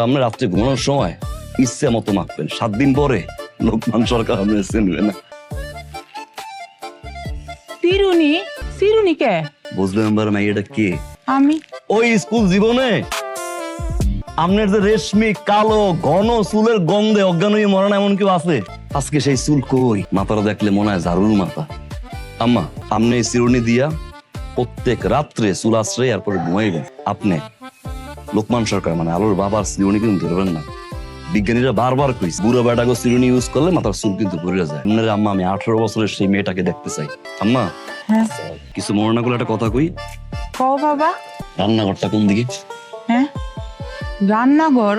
আপনি রাত্রে ঘুমানোর সময় ইচ্ছে মতো মাখবেন, 7 দিন পরে লোকমান সরকার আপনি চিনবে না। চিরুনি? চিরুনি কে? বুঝলেন এবার মেয়েটা কে? আমি? ওই স্কুল জীবনে আপনার যে রেশমি কালো ঘন চুলের গন্ধে অজ্ঞান হয়ে মরে না এমন কেউ আছে? আজকে সেই চুল কই? মাথাটা দেখলে মনে হয় ঝাড়ুর মাথা। আম্মা, আপনি এই চিরুনি দিয়া প্রত্যেক রাত্রে চুল আশ্রয় এরপরে ঘুমাইবেন। আপনি লোকমান সরকার মানে আলোর বাবার চিরুনি কিন্তু ধরবেন না। বিজ্ঞানীরা বারবার কইছে বুড়ো বেটাকে চিরুনি ইউজ করলে মাথার চুল কিন্তু ভরে যায়। আপনার আম্মা, আমি 18 বছরের সেই মেয়েটাকে দেখতে চাই। আম্মা, হ্যাঁ কিছু মনে না করলে একটা কথা কই। কও বাবা। রান্নাঘরটা কোন দিকে? হ্যাঁ, রান্নাঘর?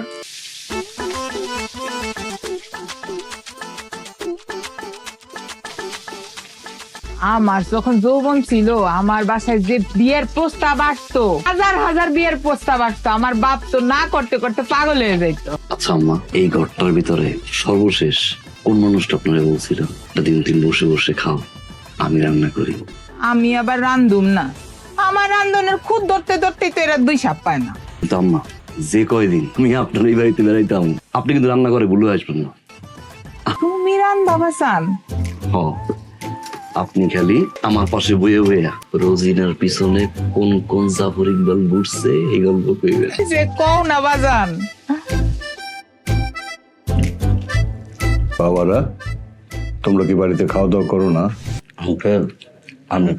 আমার যখন যৌবন ছিল আমার বাসায় যে বিয়ের প্রস্তাব আসতো, হাজার হাজার বিয়ের প্রস্তাব আসতো, আমার বাপ তো না করতে করতে পাগল হয়ে যাইত। আচ্ছা আম্মা, এই ঘরটার ভিতরে সর্বশেষ কোন মানুষটা আপনারা বলছিল দিন বসে বসে খাও, আমি রান্না করি? আমি আবার রান্ধুম না? আমার রান্ধনের খুদ ধরতে ধরতেই তো এরা 2 সাপ পায় না। কিন্তু আম্মা, যে কয়দিন আমি আপনার এই বাড়িতে বেড়াইতাম আপনি কিন্তু রান্না করে ভুলে আসবেন না। তুমি রান্ধবা বাসান? হ, আপনি খালি আমার পাশে বইয়ে বইয়া রোজিনার পিছনে কোন কোন জাফর ইকবাল ঘুরছে এই গল্প কইবেন। যে কও না বাজান। বাবারা, তোমরা কি বাড়িতে খাওয়া দাওয়া করো না? আঙ্কেল, আমি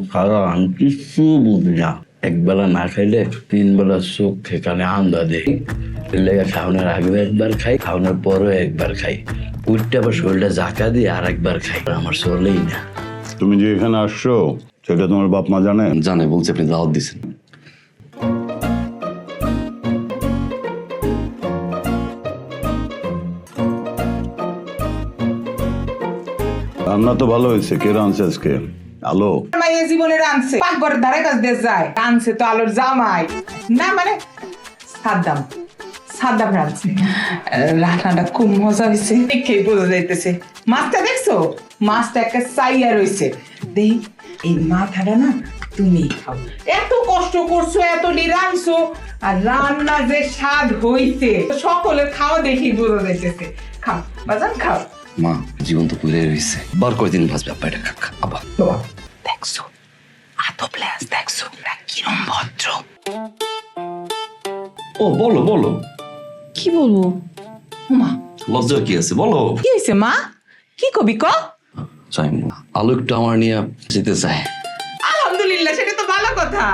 খাওয়া আমি কিছু বুঝি না। একবেলা না খাইলে 3 বেলা চোখ থেকে আন্দা দেয়। লেগে খাওয়ানোর আগে একবার খাই, খাওয়ানোর পরও একবার খাই, উঠতে আবার শরীরটা জাকা দিয়ে আর একবার খাই। আমার চলেই না। তুমি যে এখানে আসছো সেটা তোমার বাপ মা জানে? জানে, বলছে আপনি দাওয়াত দিছেন। রান্না তো ভালো হয়েছে। কে রাঁধছে আজকে? আলো? মাইয়া জীবনে রানছে, পাকঘরের ধারে কাছ দিয়ে যায়। রানছে তো আলোর জামাই না, মানে সাদ্দাম। সাদ্দাম রানছে। রান্নাটা খুব মজা হয়েছে, দেখেই বোঝা যাইতেছে। মাছটা দেখছো? মাছটা একটা চাইয়া রয়েছে। দেই এই মাথাটা না তুমি খাও। এত কষ্ট করছো, এত রানছো, আর রান্না যে স্বাদ হইছে সকলের খাওয়া দেখেই বোঝা যাইতেছে। খাও বাজান, খাও। মা, জীবন তো পুরে রয়েছে, বার কয়দিন বাঁচবে আব্বা, এটা খাক আব্বা। বাবা দেখছো আতো প্লাস, দেখছো কিরম ভদ্র। ও বলো বলো, কি বলবো? মা লজ্জা কি আছে বলো। কি হয়েছে মা? কি কবি ক? চাই আলো একটু আমার নিয়ে যেতে চায়। আলহামদুলিল্লাহ, সেটা তো ভালো কথা।